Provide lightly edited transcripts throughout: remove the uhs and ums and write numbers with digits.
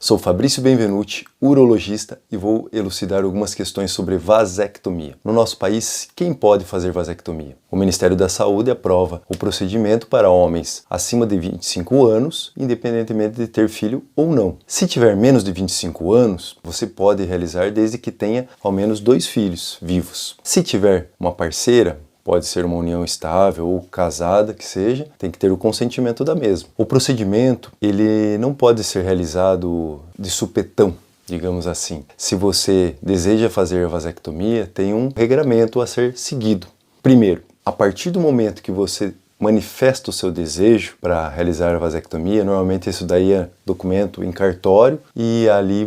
Sou Fabrício Benvenuti, urologista, e vou elucidar algumas questões sobre vasectomia. No nosso país, quem pode fazer vasectomia? O Ministério da Saúde aprova o procedimento para homens acima de 25 anos, independentemente de ter filho ou não. Se tiver menos de 25 anos, você pode realizar desde que tenha ao menos 2 filhos vivos. Se tiver uma parceira, pode ser uma união estável ou casada, que seja, tem que ter o consentimento da mesma. O procedimento, ele não pode ser realizado de supetão, digamos assim. Se você deseja fazer a vasectomia, tem um regramento a ser seguido. Primeiro, a partir do momento que você manifesta o seu desejo para realizar a vasectomia, normalmente isso daí é documento em cartório e ali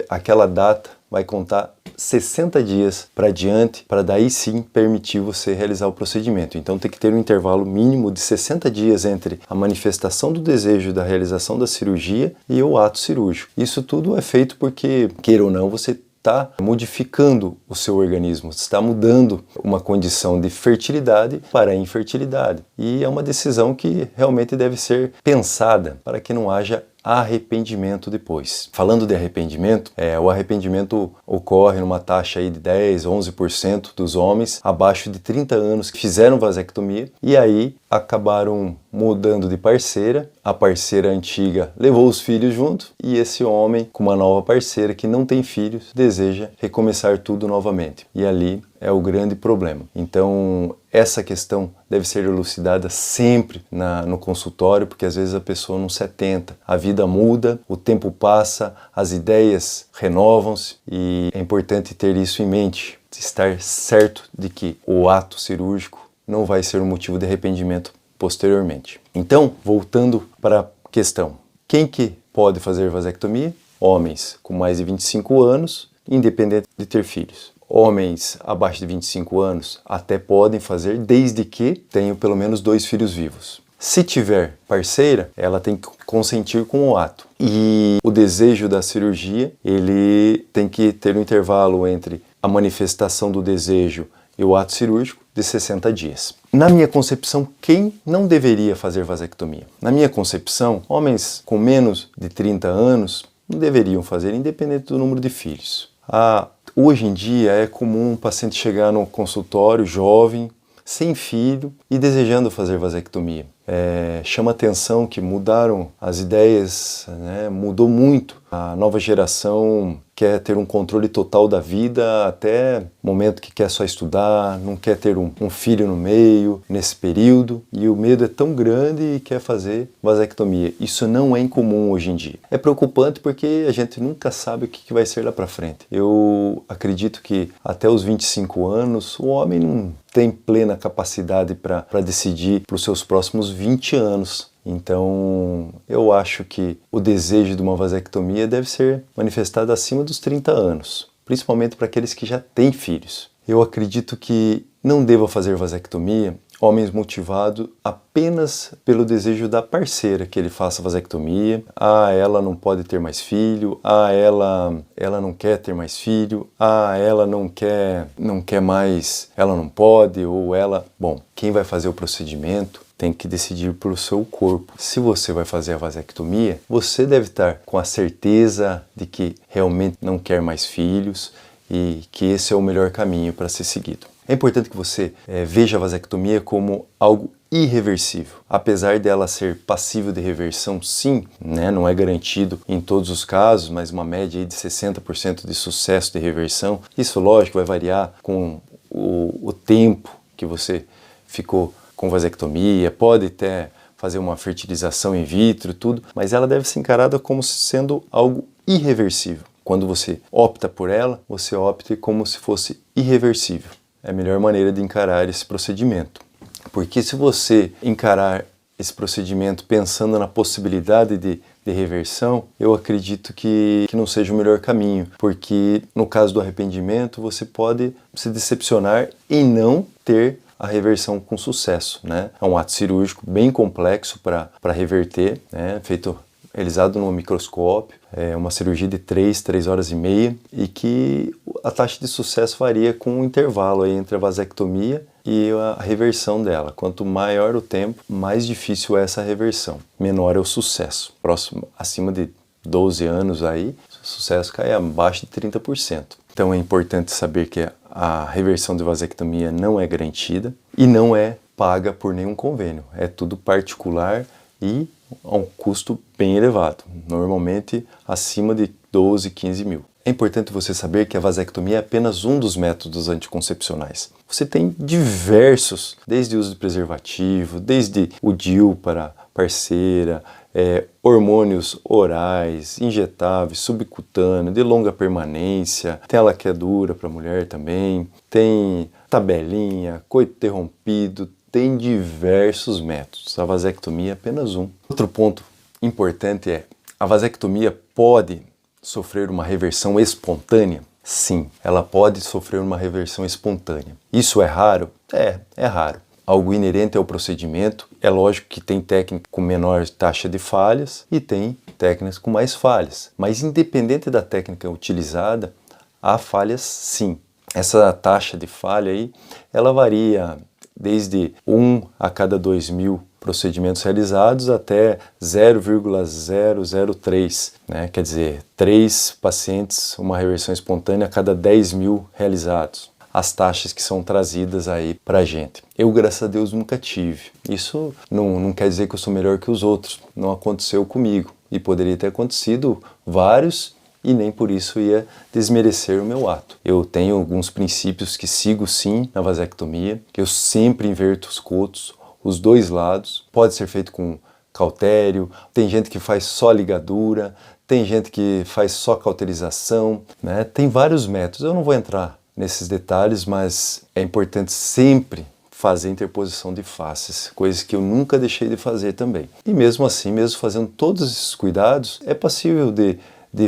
aquela data vai contar 60 dias para diante, para daí sim permitir você realizar o procedimento. Então tem que ter um intervalo mínimo de 60 dias entre a manifestação do desejo da realização da cirurgia e o ato cirúrgico. Isso tudo é feito porque, queira ou não, você está modificando o seu organismo, está mudando uma condição de fertilidade para infertilidade. E é uma decisão que realmente deve ser pensada para que não haja arrependimento depois. Falando de arrependimento, o arrependimento ocorre numa taxa aí de 10, 11% dos homens abaixo de 30 anos que fizeram vasectomia e aí acabaram mudando de parceira. A parceira antiga levou os filhos junto e esse homem com uma nova parceira que não tem filhos deseja recomeçar tudo novamente. E ali é o grande problema. Então, essa questão deve ser elucidada sempre no consultório, porque às vezes a pessoa não se atenta. A vida muda, o tempo passa, as ideias renovam-se e é importante ter isso em mente, estar certo de que o ato cirúrgico não vai ser um motivo de arrependimento posteriormente. Então, voltando para a questão, quem que pode fazer vasectomia? Homens com mais de 25 anos, independente de ter filhos. Homens abaixo de 25 anos até podem fazer, desde que tenham pelo menos 2 filhos vivos. Se tiver parceira, ela tem que consentir com o ato. E o desejo da cirurgia, ele tem que ter um intervalo entre a manifestação do desejo e o ato cirúrgico de 60 dias. Na minha concepção, quem não deveria fazer vasectomia? Na minha concepção, homens com menos de 30 anos não deveriam fazer, independente do número de filhos. Hoje em dia é comum um paciente chegar no consultório jovem, sem filho e desejando fazer vasectomia. Chama atenção que mudaram as ideias, né? Mudou muito. A nova geração quer ter um controle total da vida até o momento que quer só estudar, não quer ter um filho no meio, nesse período, e o medo é tão grande e quer fazer vasectomia. Isso não é incomum hoje em dia. É preocupante porque a gente nunca sabe o que vai ser lá para frente. Eu acredito que até os 25 anos o homem não tem plena capacidade para decidir para os seus próximos 20 anos. Então, eu acho que o desejo de uma vasectomia deve ser manifestado acima dos 30 anos, principalmente para aqueles que já têm filhos. Eu acredito que não deva fazer vasectomia homens motivados apenas pelo desejo da parceira que ele faça vasectomia. Ela não pode ter mais filho. Ela não quer ter mais filho. Ela não quer mais, ela não pode, ou ela... Bom, quem vai fazer o procedimento tem que decidir pelo seu corpo. Se você vai fazer a vasectomia, você deve estar com a certeza de que realmente não quer mais filhos e que esse é o melhor caminho para ser seguido. É importante que você veja a vasectomia como algo irreversível. Apesar dela ser passível de reversão, sim, né? Não é garantido em todos os casos, mas uma média aí de 60% de sucesso de reversão. Isso, lógico, vai variar com o tempo que você ficou com vasectomia, pode até fazer uma fertilização in vitro, tudo, mas ela deve ser encarada como sendo algo irreversível. Quando você opta por ela, você opta como se fosse irreversível. É a melhor maneira de encarar esse procedimento. Porque se você encarar esse procedimento pensando na possibilidade de reversão, eu acredito que não seja o melhor caminho. Porque no caso do arrependimento, você pode se decepcionar e não ter a reversão com sucesso, né? É um ato cirúrgico bem complexo para reverter, né? Realizado no microscópio, é uma cirurgia de 3 horas e meia e que a taxa de sucesso varia com um intervalo aí entre a vasectomia e a reversão dela. Quanto maior o tempo, mais difícil é essa reversão, menor é o sucesso, próximo, acima de 12 anos aí, o sucesso cai abaixo de 30%. Então é importante saber que a reversão de vasectomia não é garantida e não é paga por nenhum convênio. É tudo particular e a um custo bem elevado, normalmente acima de 12, 15 mil. É importante você saber que a vasectomia é apenas um dos métodos anticoncepcionais. Você tem diversos, desde o uso de preservativo, desde o DIU para parceira, hormônios orais, injetáveis, subcutâneo, de longa permanência, tem a laqueadura para mulher também, tem tabelinha, coito interrompido, tem diversos métodos. A vasectomia é apenas um. Outro ponto importante é, a vasectomia pode sofrer uma reversão espontânea? Sim, ela pode sofrer uma reversão espontânea. Isso é raro? É raro. Algo inerente ao procedimento. É lógico que tem técnica com menor taxa de falhas e tem técnicas com mais falhas. Mas independente da técnica utilizada, há falhas sim. Essa taxa de falha aí, ela varia desde 1 a cada 2.000 procedimentos realizados até 0,003, né? Quer dizer, 3 pacientes, uma reversão espontânea a cada 10.000 realizados. As taxas que são trazidas aí pra gente. Eu, graças a Deus, nunca tive. Isso não quer dizer que eu sou melhor que os outros. Não aconteceu comigo. E poderia ter acontecido vários e nem por isso ia desmerecer o meu ato. Eu tenho alguns princípios que sigo sim na vasectomia, que eu sempre inverto os cotos, os dois lados. Pode ser feito com cautério, tem gente que faz só ligadura, tem gente que faz só cauterização, né? Tem vários métodos, eu não vou entrar nesses detalhes, mas é importante sempre fazer interposição de faces, coisas que eu nunca deixei de fazer também. E mesmo assim, mesmo fazendo todos esses cuidados, é passível de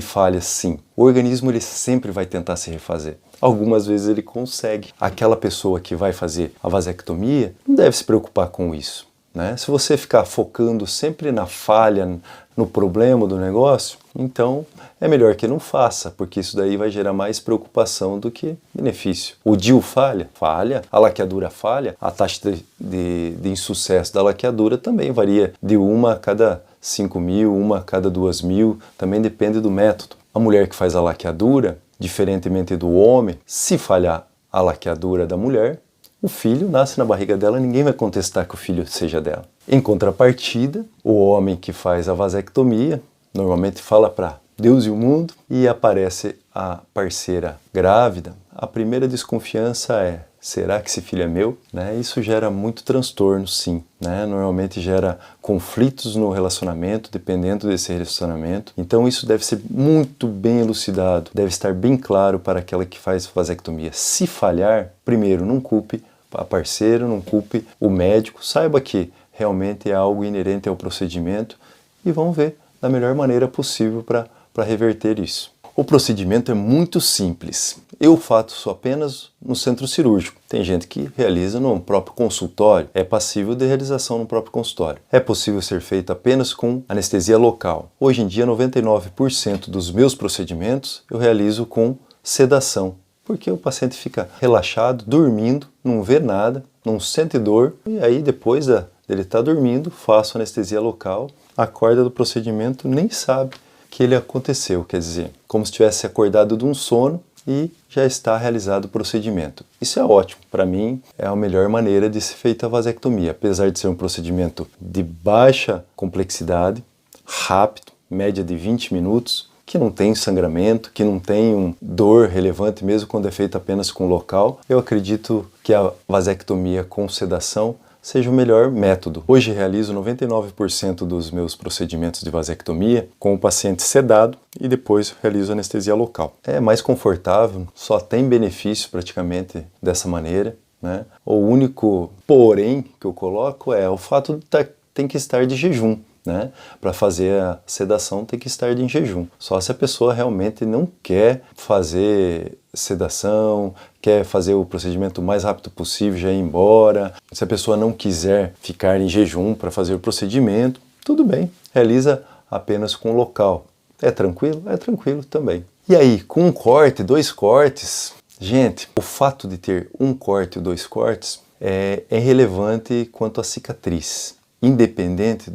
falhas sim. O organismo ele sempre vai tentar se refazer. Algumas vezes ele consegue. Aquela pessoa que vai fazer a vasectomia não deve se preocupar com isso, né? Se você ficar focando sempre na falha, no problema do negócio, então é melhor que não faça, porque isso daí vai gerar mais preocupação do que benefício. O DIU falha? Falha. A laqueadura falha? A taxa de insucesso da laqueadura também varia de 1 a cada 5.000, 1 a cada 2.000, também depende do método. A mulher que faz a laqueadura, diferentemente do homem, se falhar a laqueadura da mulher, o filho nasce na barriga dela, ninguém vai contestar que o filho seja dela. Em contrapartida, o homem que faz a vasectomia, normalmente fala para Deus e o mundo, e aparece a parceira grávida, a primeira desconfiança é, será que esse filho é meu? Né? Isso gera muito transtorno, sim. Né? Normalmente gera conflitos no relacionamento, dependendo desse relacionamento. Então isso deve ser muito bem elucidado, deve estar bem claro para aquela que faz vasectomia. Se falhar, primeiro, não culpe a parceira, não culpe o médico, saiba que realmente é algo inerente ao procedimento e vão ver da melhor maneira possível para reverter isso. O procedimento é muito simples. Eu faço apenas no centro cirúrgico. Tem gente que realiza no próprio consultório. É passível de realização no próprio consultório. É possível ser feito apenas com anestesia local. Hoje em dia, 99% dos meus procedimentos eu realizo com sedação. Porque o paciente fica relaxado, dormindo, não vê nada, não sente dor. E aí, depois dele estar dormindo, faço anestesia local. Acorda do procedimento, nem sabe que ele aconteceu, quer dizer, como se tivesse acordado de um sono e já está realizado o procedimento. Isso é ótimo, para mim é a melhor maneira de ser feita a vasectomia, apesar de ser um procedimento de baixa complexidade, rápido, média de 20 minutos, que não tem sangramento, que não tem dor relevante mesmo quando é feito apenas com local. Eu acredito que a vasectomia com sedação seja o melhor método. Hoje realizo 99% dos meus procedimentos de vasectomia com o paciente sedado e depois realizo anestesia local. É mais confortável, só tem benefício praticamente dessa maneira, né? O único porém que eu coloco é o fato de tem que estar de jejum. Né? Para fazer a sedação tem que estar em jejum. Só se a pessoa realmente não quer fazer sedação, quer fazer o procedimento o mais rápido possível, já ir embora. Se a pessoa não quiser ficar em jejum para fazer o procedimento, tudo bem, realiza apenas com local. É tranquilo? É tranquilo também. E aí, com um corte, 2 cortes, gente, o fato de ter um corte ou 2 cortes é irrelevante quanto à cicatriz. Independente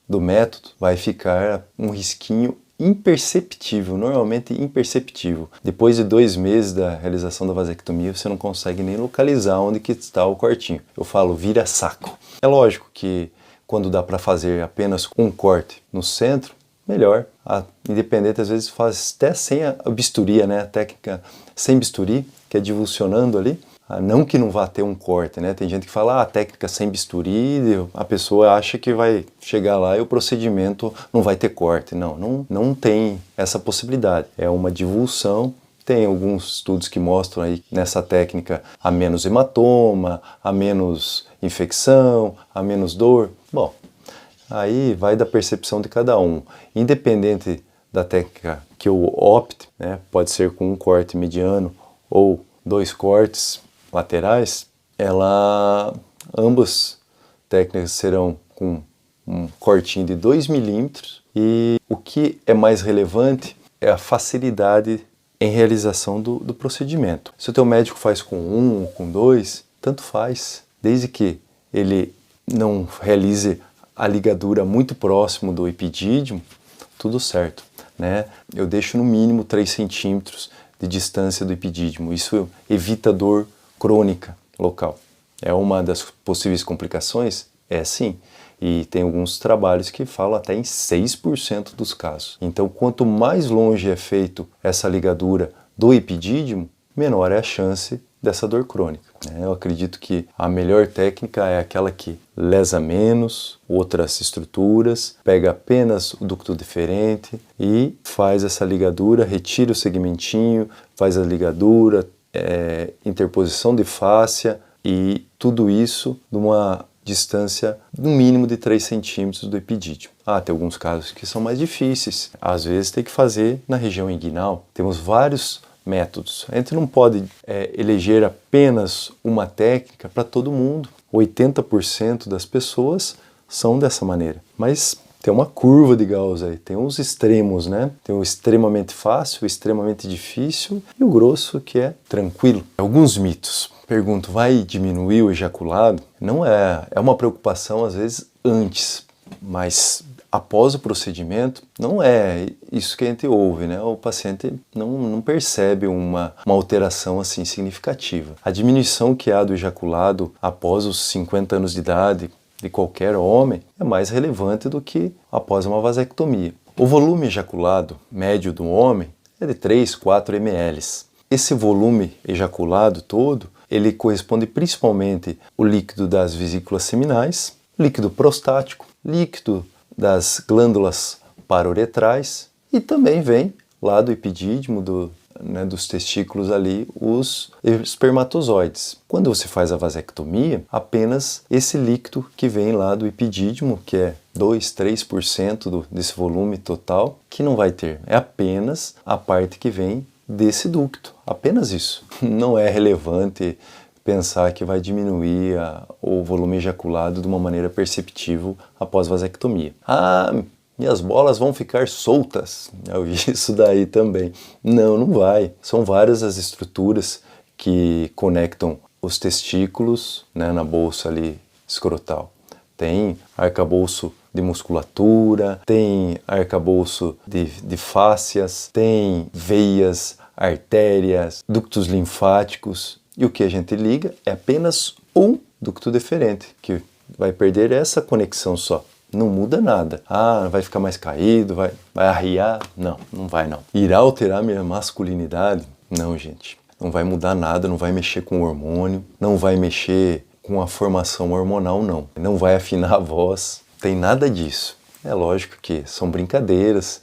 do método, vai ficar um risquinho imperceptível, normalmente imperceptível. Depois de 2 meses da realização da vasectomia, você não consegue nem localizar onde que está o cortinho. Eu falo, vira saco. É lógico que quando dá para fazer apenas um corte no centro, melhor. A independente às vezes faz até sem a bisturi, né? A técnica sem bisturi, que é divulsionando ali. Não que não vá ter um corte, né? Tem gente que fala, a técnica sem bisturi, a pessoa acha que vai chegar lá e o procedimento não vai ter corte. Não tem essa possibilidade. É uma divulsão. Tem alguns estudos que mostram aí nessa técnica há menos hematoma, há menos infecção, há menos dor. Bom, aí vai da percepção de cada um. Independente da técnica que eu opte, né? Pode ser com um corte mediano ou 2 cortes laterais, ambas técnicas serão com um cortinho de 2 milímetros e o que é mais relevante é a facilidade em realização do procedimento. Se o teu médico faz com 1 ou com 2, tanto faz, desde que ele não realize a ligadura muito próximo do epidídimo, tudo certo, né? Eu deixo no mínimo 3 centímetros de distância do epidídimo, isso evita dor crônica local. É uma das possíveis complicações? É sim. E tem alguns trabalhos que falam até em 6% dos casos. Então, quanto mais longe é feito essa ligadura do epidídimo, menor é a chance dessa dor crônica. Eu acredito que a melhor técnica é aquela que lesa menos outras estruturas, pega apenas o ducto deferente e faz essa ligadura, retira o segmentinho, faz a ligadura, interposição de fáscia e tudo isso numa distância no mínimo de 3 centímetros do epidídimo. Tem alguns casos que são mais difíceis. Às vezes tem que fazer na região inguinal. Temos vários métodos. A gente não pode eleger apenas uma técnica para todo mundo. 80% das pessoas são dessa maneira. Mas tem uma curva de Gauss aí, tem uns extremos, né? Tem o extremamente fácil, o extremamente difícil e o grosso que é tranquilo. Alguns mitos. Pergunto, vai diminuir o ejaculado? Não é. É uma preocupação às vezes antes, mas após o procedimento não é isso que a gente ouve, né? O paciente não percebe uma alteração assim significativa. A diminuição que há do ejaculado após os 50 anos de idade de qualquer homem é mais relevante do que após uma vasectomia. O volume ejaculado médio do homem é de 3, 4 ml. Esse volume ejaculado todo, ele corresponde principalmente ao líquido das vesículas seminais, líquido prostático, líquido das glândulas paruretrais e também vem lá do epidídimo, dos testículos ali, os espermatozoides. Quando você faz a vasectomia, apenas esse líquido que vem lá do epidídimo, que é 2, 3% desse volume total, que não vai ter. É apenas a parte que vem desse ducto, apenas isso. Não é relevante pensar que vai diminuir o volume ejaculado de uma maneira perceptível após vasectomia. Minhas bolas vão ficar soltas. Eu vi isso daí também. Não vai. São várias as estruturas que conectam os testículos, né, na bolsa ali escrotal. Tem arcabouço de musculatura, tem arcabouço de fáscias, tem veias, artérias, ductos linfáticos. E o que a gente liga é apenas um ducto deferente, que vai perder essa conexão só. Não muda nada. Vai ficar mais caído, vai arriar. Não vai não. Irá alterar minha masculinidade? Não, gente. Não vai mudar nada, não vai mexer com o hormônio, não vai mexer com a formação hormonal, não. Não vai afinar a voz, tem nada disso. É lógico que são brincadeiras,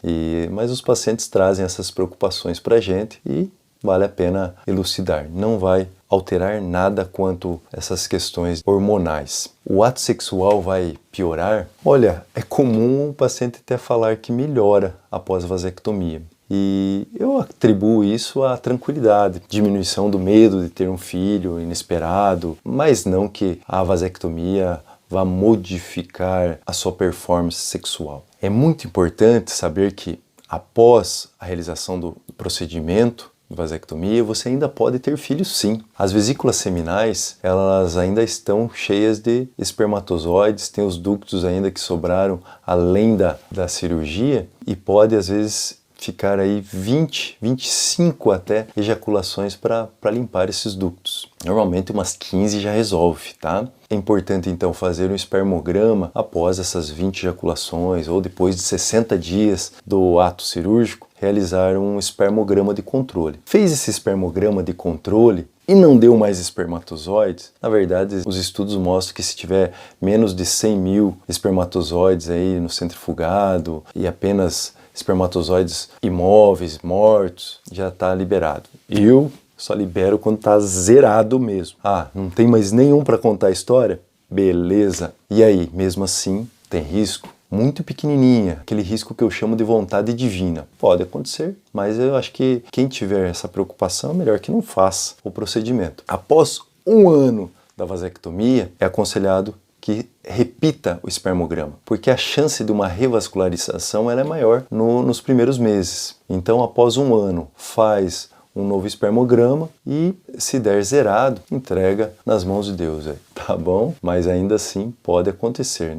mas os pacientes trazem essas preocupações pra gente e vale a pena elucidar. Não vai alterar nada quanto essas questões hormonais. O ato sexual vai piorar? Olha, é comum o paciente até falar que melhora após a vasectomia. E eu atribuo isso à tranquilidade, diminuição do medo de ter um filho inesperado, mas não que a vasectomia vá modificar a sua performance sexual. É muito importante saber que após a realização do procedimento, vasectomia, você ainda pode ter filhos sim. As vesículas seminais, elas ainda estão cheias de espermatozoides, tem os ductos ainda que sobraram além da cirurgia e pode às vezes ficar aí 20, 25 até ejaculações para limpar esses ductos. Normalmente umas 15 já resolve, tá? É importante então fazer um espermograma após essas 20 ejaculações ou depois de 60 dias do ato cirúrgico, realizar um espermograma de controle. Fez esse espermograma de controle e não deu mais espermatozoides, na verdade os estudos mostram que se tiver menos de 100 mil espermatozoides aí no centrifugado e apenas espermatozoides imóveis, mortos, já está liberado. Eu só libero quando está zerado mesmo. Ah, não tem mais nenhum para contar a história? Beleza. E aí, mesmo assim, tem risco? Muito pequenininha, aquele risco que eu chamo de vontade divina. Pode acontecer, mas eu acho que quem tiver essa preocupação é melhor que não faça o procedimento. Após 1 ano da vasectomia, é aconselhado que repita o espermograma, porque a chance de uma revascularização ela é maior nos primeiros meses. Então, após 1 ano, faz um novo espermograma e, se der zerado, entrega nas mãos de Deus, tá bom? Mas ainda assim pode acontecer,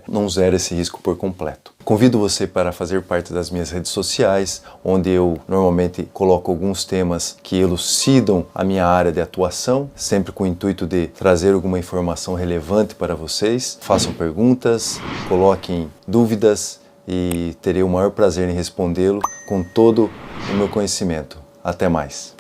não zera esse risco por completo. Convido você para fazer parte das minhas redes sociais, onde eu normalmente coloco alguns temas que elucidam a minha área de atuação, sempre com o intuito de trazer alguma informação relevante para vocês. Façam perguntas, coloquem dúvidas e terei o maior prazer em respondê-lo com todo o meu conhecimento. Até mais!